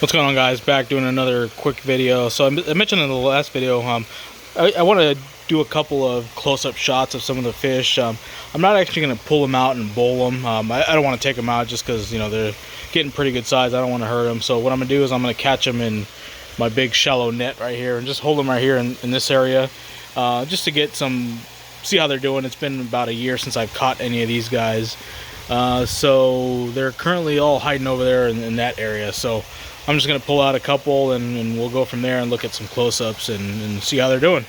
What's going on, guys? Back doing another quick video. So I mentioned in the last video, I want to do a couple of close-up shots of some of the fish. I'm not actually going to pull them out and bowl them. I don't want to take them out just because, you know, they're getting pretty good size. I don't want to hurt them. So what I'm going to do is I'm going to catch them in my big shallow net right here and just hold them right here in this area, just to get some, see how they're doing. It's been about a year since I've caught any of these guys. So they're currently all hiding over there in that area. So I'm just going to pull out a couple and we'll go from there and look at some close-ups and see how they're doing.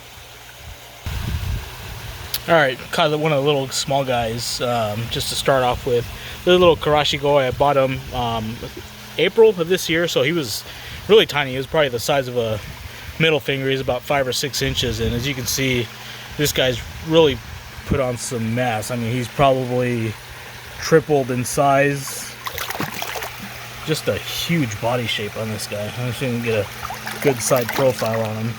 Alright, caught one of the little small guys, just to start off with. This little Karashigoi, I bought him April of this year, so he was really tiny. He was probably the size of a middle finger. He's about 5 or 6 inches, and as you can see, this guy's really put on some mass. I mean, he's probably tripled in size. Just a huge body shape on this guy. I'm just going to get a good side profile on him.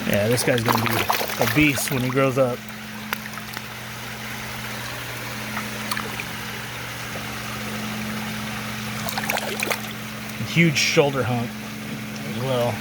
Yeah, this guy's going to be a beast when he grows up. Huge shoulder hump as well.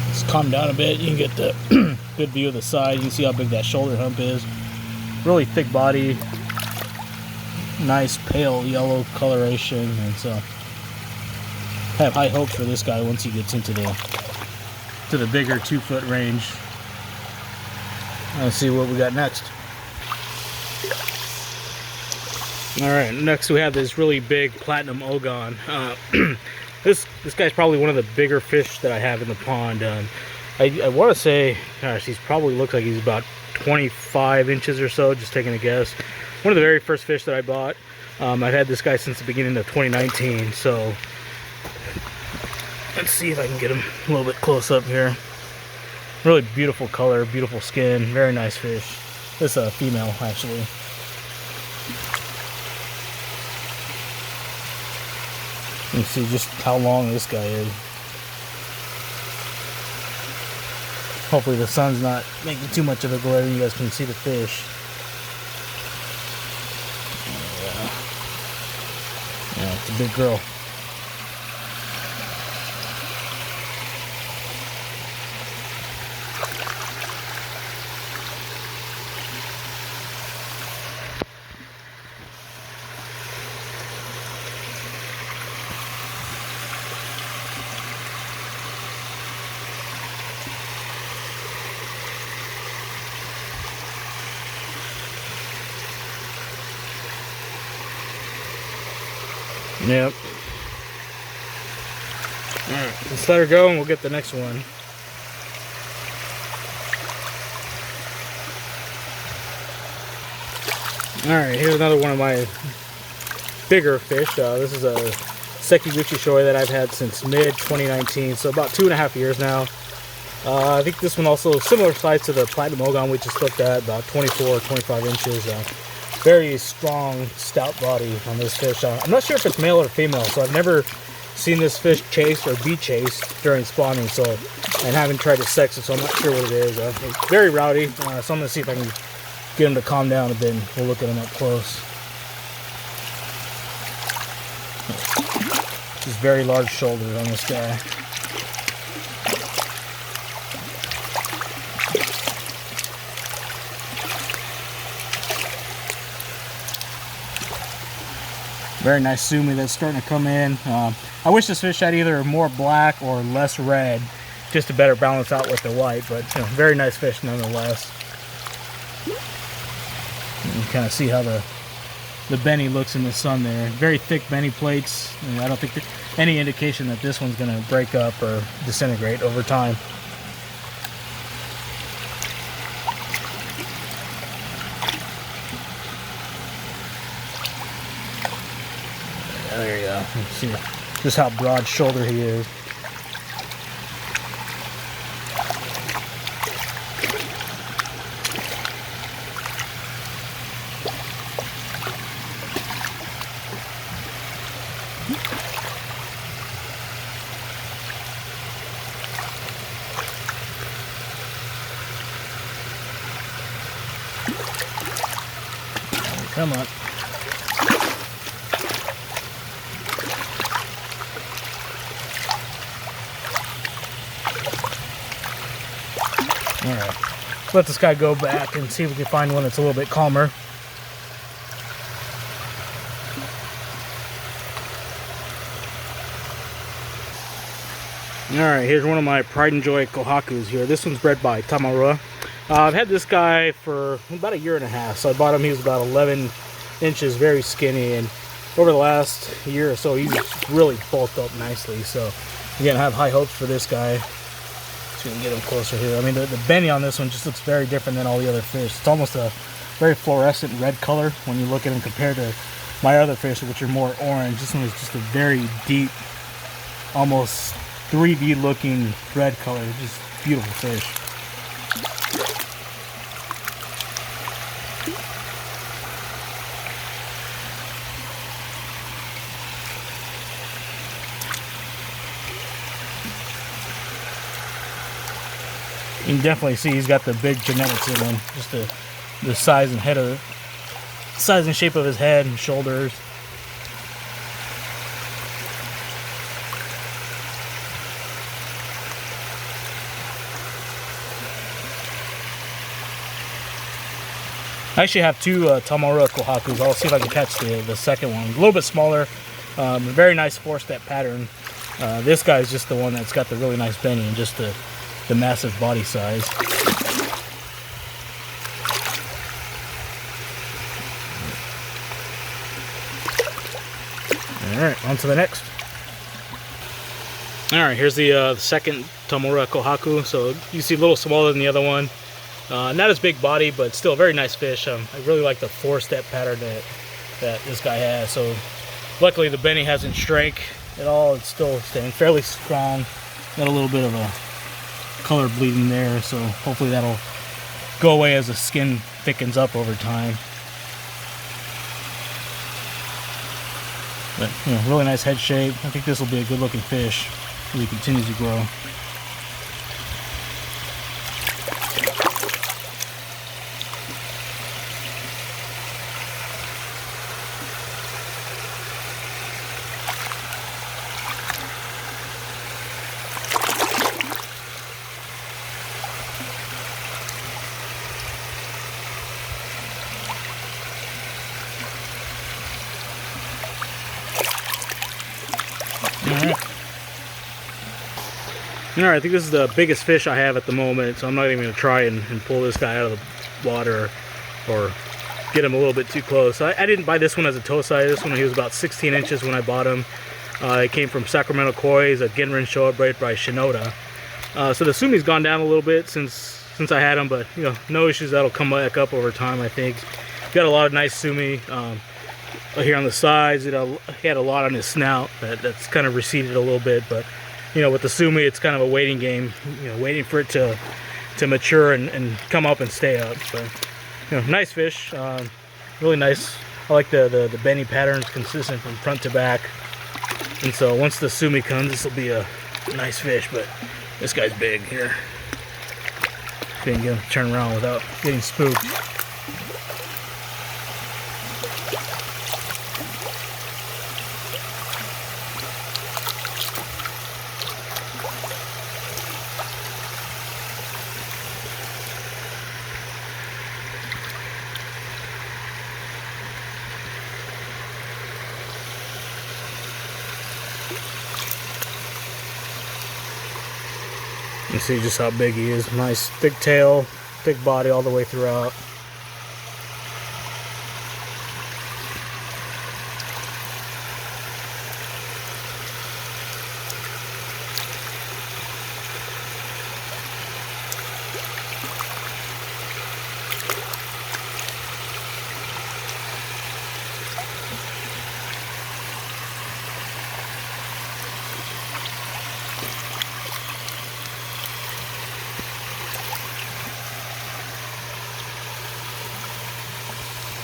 Let's calm down a bit. You can get the good view of the side. You can see how big that shoulder hump is. Really thick body, nice pale yellow coloration, and so I have high hopes for this guy once he gets into the bigger 2-foot range. Let's see what we got next. Alright, next we have this really big platinum Ogon. This guy's probably one of the bigger fish that I have in the pond. I want to say, gosh, he's probably looks like he's about 25 inches or so, just taking a guess. One of the very first fish that I bought. I've had this guy since the beginning of 2019, so let's see if I can get him a little bit close up here. Really beautiful color, beautiful skin, very nice fish. This is a female, actually. You can see just how long this guy is. Hopefully the sun's not making too much of a glare. You guys can see the fish. Yeah, it's a big girl. Yep. Alright, let's let her go and we'll get the next one. Alright, here's another one of my bigger fish. This is a Sekiguchi showa that I've had since mid-2019, so about 2.5 years now. I think this one also similar size to the Platinum Ogon we just looked at, about 24 25 inches. Very strong, stout body on this fish. I'm not sure if it's male or female, so I've never seen this fish chased or be chased during spawning, and haven't tried to sex it, so I'm not sure what it is. It's very rowdy, so I'm going to see if I can get him to calm down a bit, and we'll look at him up close. Just very large shoulders on this guy. Very nice sumi that's starting to come in. I wish this fish had either more black or less red, just to better balance out with the white, but you know, very nice fish nonetheless. You can kind of see how the benny looks in the sun there. Very thick benny plates, and I don't think there's any indication that this one's going to break up or disintegrate over time. There you go. You can see just how broad shoulder he is. Come on. Alright, let's let this guy go back and see if we can find one that's a little bit calmer. Alright, here's one of my pride and joy Kohakus here. This one's bred by Tamaura. I've had this guy for about 1.5 years. So I bought him, he was about 11 inches, very skinny, and over the last year or so he's really bulked up nicely. So again, I have high hopes for this guy. So we can get him closer here. I mean, the Benny on this one just looks very different than all the other fish. It's almost a very fluorescent red color when you look at him compared to my other fish, which are more orange. This one is just a very deep, almost 3D looking red color. Just beautiful fish. You can definitely see he's got the big genetics in him. Just the size and head of size and shape of his head and shoulders. I actually have two Tamaura Kohakus. I'll see if I can catch the second one. A little bit smaller, a very nice 4-step pattern. This guy is just the one that's got the really nice bending and just the massive body size. Alright, on to the next. Alright, here's the second Tamaura Kohaku. So you see a little smaller than the other one. Not as big body, but still a very nice fish. I really like the 4-step pattern that this guy has. So luckily the Benny hasn't shrank at all. It's still staying fairly strong. Got a little bit of a color bleeding there, so hopefully that'll go away as the skin thickens up over time. But you know, really nice head shape. I think this will be a good looking fish as he continues to grow. Alright, I think this is the biggest fish I have at the moment, so I'm not even going to try and pull this guy out of the water or get him a little bit too close. I didn't buy this one as a toe size. This one, he was about 16 inches when I bought him. It came from Sacramento Koi. He's a Rin Showa bred by Shinoda. So the sumi's gone down a little bit since I had him, but you know, no issues. That'll come back up over time, I think. Got a lot of nice sumi here on the sides. He had a lot on his snout that's kind of receded a little bit, but you know, with the sumi, it's kind of a waiting game. You know, waiting for it to mature and come up and stay up. But you know, nice fish, really nice. I like the Benny patterns, consistent from front to back. And so once the sumi comes, this will be a nice fish. But this guy's big here. Can't get him to turn around without getting spooked. You see just how big he is. Nice thick tail, thick body all the way throughout.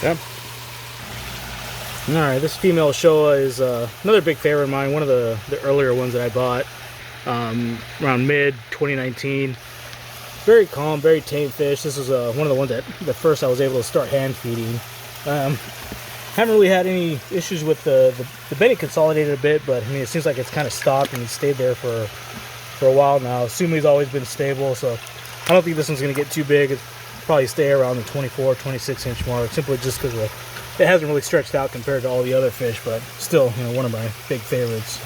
Yep. Alright, this female Showa is another big favorite of mine, one of the earlier ones that I bought around mid 2019. Very calm, very tame fish. This is one of the ones that the first I was able to start hand feeding. Haven't really had any issues with the bedding consolidated a bit, but I mean it seems like it's kind of stopped and it's stayed there for a while now. Sumi's always been stable, so I don't think this one's going to get too big. It'll probably stay around the 24, 26 inch mark, simply just because it hasn't really stretched out compared to all the other fish, but still, you know, one of my big favorites.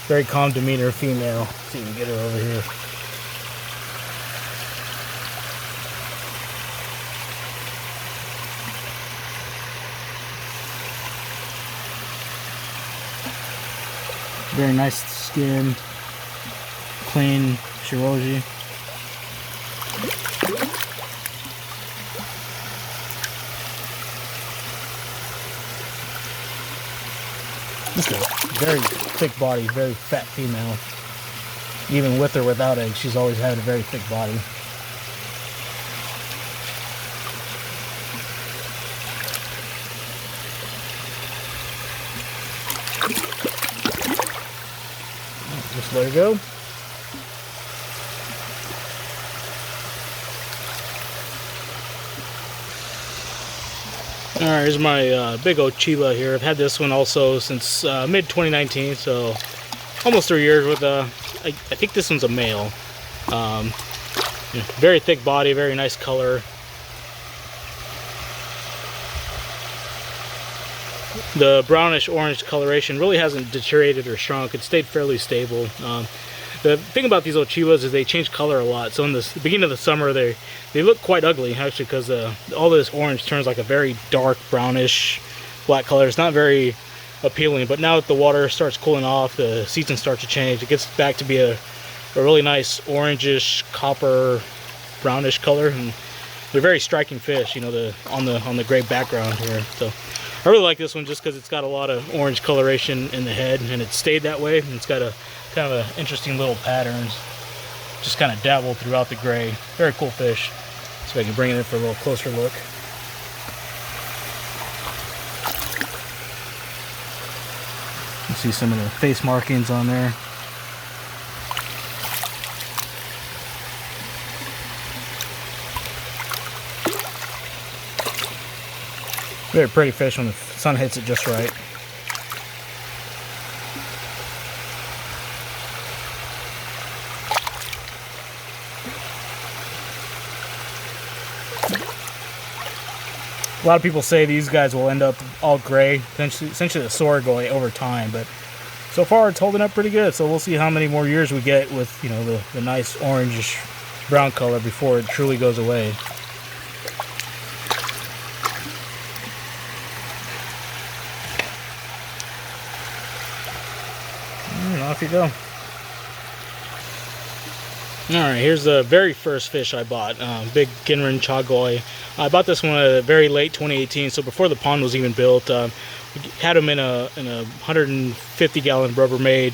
Very calm demeanor female. Let's see if we can get her over here. Very nice skin, clean shiroji. Just a very thick body, very fat female. Even with or without eggs, she's always had a very thick body. Just let her go. Alright, here's my big Ochiba here. I've had this one also since mid 2019, so almost 3 years with I think this one's a male. Very thick body, very nice color. The brownish orange coloration really hasn't deteriorated or shrunk. It stayed fairly stable. The thing about these Ochibas is they change color a lot. So in the beginning of the summer, they look quite ugly actually, because all this orange turns like a very dark brownish black color. It's not very appealing. But now that the water starts cooling off, the season starts to change. It gets back to be a really nice orangish copper brownish color, and they're very striking fish. You know, on the gray background here. So I really like this one just because it's got a lot of orange coloration in the head, and it stayed that way. And it's got a kind of an interesting little patterns, just kind of dabbled throughout the gray. Very cool fish. So I can bring it in for a little closer look. You see some of the face markings on there. Very pretty fish when the sun hits it just right. A lot of people say these guys will end up all gray, essentially the Sekiguchi over time, but so far it's holding up pretty good. So we'll see how many more years we get with, you know, the nice orangish brown color before it truly goes away. And off you go. Alright, here's the very first fish I bought, big Rin Chagoi. I bought this one very late 2018, so before the pond was even built. We had him in a 150-gallon Rubbermaid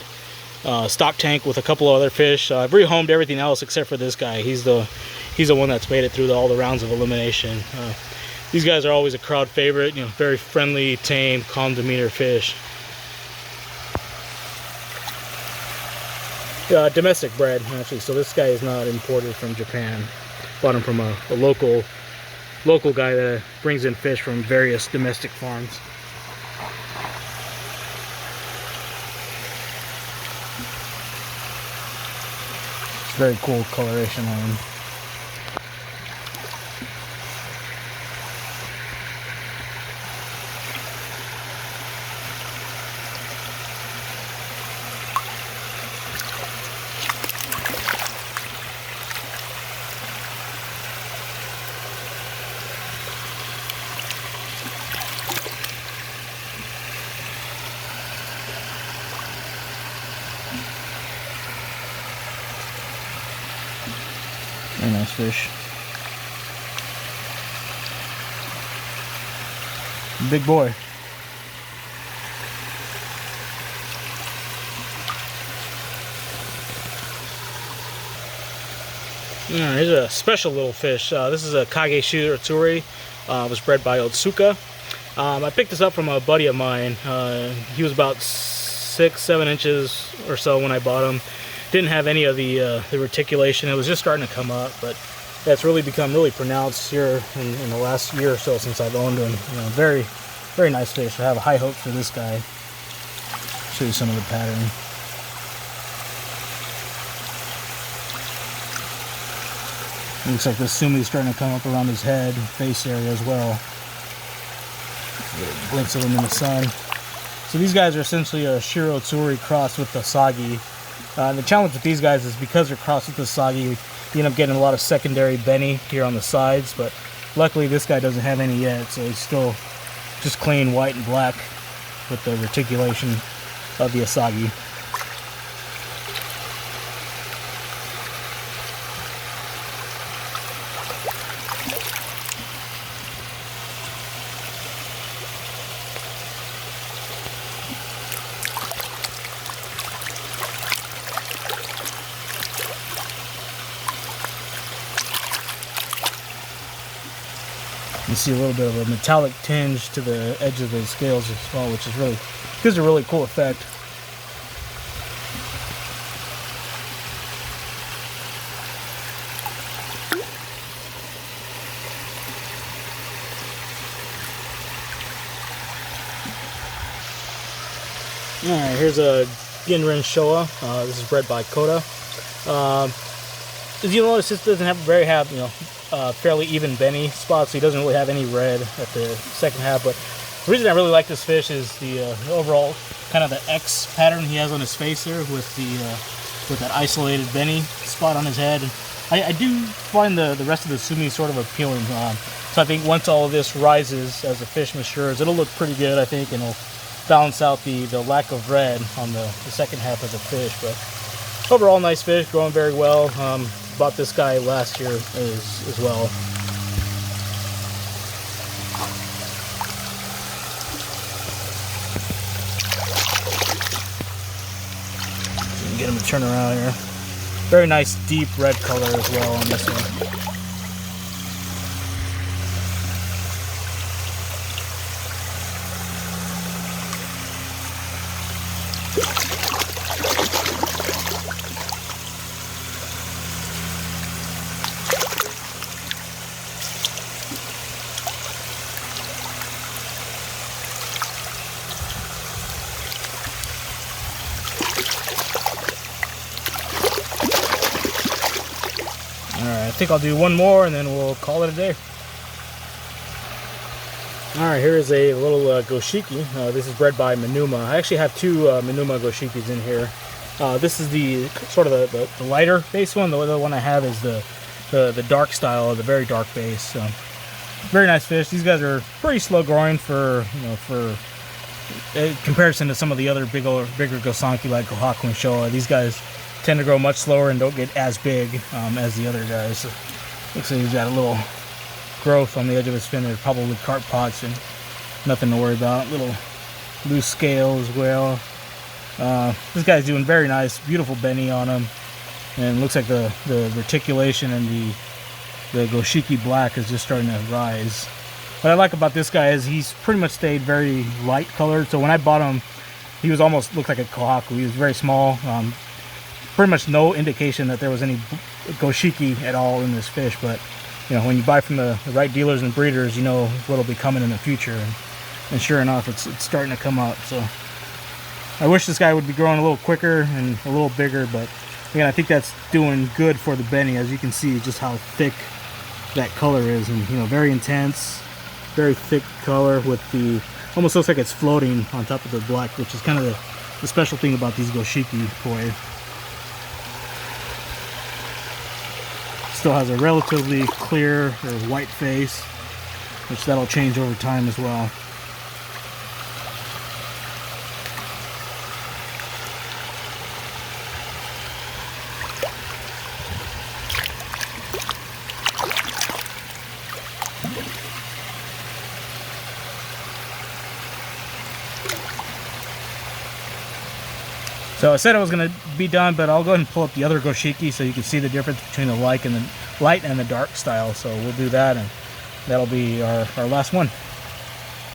stock tank with a couple of other fish. I've rehomed everything else except for this guy. He's the one that's made it through all the rounds of elimination. These guys are always a crowd favorite. You know, very friendly, tame, calm demeanor fish. Domestic bred, actually, so this guy is not imported from Japan. Bought him from a local guy that brings in fish from various domestic farms. It's very cool coloration on him. Very nice fish. Big boy. Here's a special little fish. This is a Kage Utsuri. Was bred by Otsuka. I picked this up from a buddy of mine. He was about 6-7 inches or so when I bought him. Didn't have any of the reticulation. It was just starting to come up, but that's really become really pronounced here in the last year or so since I've owned him. You know, very, very nice fish. I have high hopes for this guy. Show you some of the pattern. Looks like the sumi is starting to come up around his head, face area as well. Blinks of him in the sun. So these guys are essentially a Shiro Utsuri crossed with the Sagi. And the challenge with these guys is because they're crossed with the Sagi, you end up getting a lot of secondary beni here on the sides, but luckily this guy doesn't have any yet, so he's still just clean white and black with the reticulation of the Asagi. You see a little bit of a metallic tinge to the edge of the scales as well, which is really gives a really cool effect. Alright, here's a Rin Showa. This is bred by Koda. As you notice, this doesn't fairly even beni spots, so he doesn't really have any red at the second half. But the reason I really like this fish is the overall kind of the X pattern he has on his face there with that isolated beni spot on his head. I do find the rest of the sumi sort of appealing. So I think once all of this rises as the fish matures, it'll look pretty good, I think, and it'll balance out the lack of red on the second half of the fish. But overall, nice fish, growing very well. Bought this guy last year as well. So you can get him to turn around here. Very nice deep red color as well on this one. Alright, I think I'll do one more and then we'll call it a day. Alright, here is a little Goshiki. This is bred by Minuma. I actually have two Minuma Goshikis in here. This is the sort of the lighter base one. The other one I have is the dark style, the very dark base. Very nice fish. These guys are pretty slow growing for in comparison to some of the other bigger Gosanki like Kohaku and Showa. These guys tend to grow much slower and don't get as big as the other guys. So, looks like he's got a little growth on the edge of his fin. They're probably carp pots and nothing to worry about. Little loose scale as well. This guy's doing very nice, beautiful beni on him, and looks like the reticulation and the Goshiki black is just starting to rise. What I like about this guy is he's pretty much stayed very light colored. So when I bought him, he was almost looked like a Kohaku. He was very small. Pretty much no indication that there was any Goshiki at all in this fish, but you know, when you buy from the right dealers and breeders, you know what'll be coming in the future, and sure enough, it's starting to come up. So I wish this guy would be growing a little quicker and a little bigger, but again, I think that's doing good for the beni. As you can see, just how thick that color is, and you know, very intense, very thick color with the almost looks like it's floating on top of the black, which is kind of the special thing about these Goshiki koi. Still has a relatively clear or white face, which that'll change over time as well. So I said I was going to be done, but I'll go ahead and pull up the other Goshiki so you can see the difference between the light and the dark style. So we'll do that, and that'll be our last one.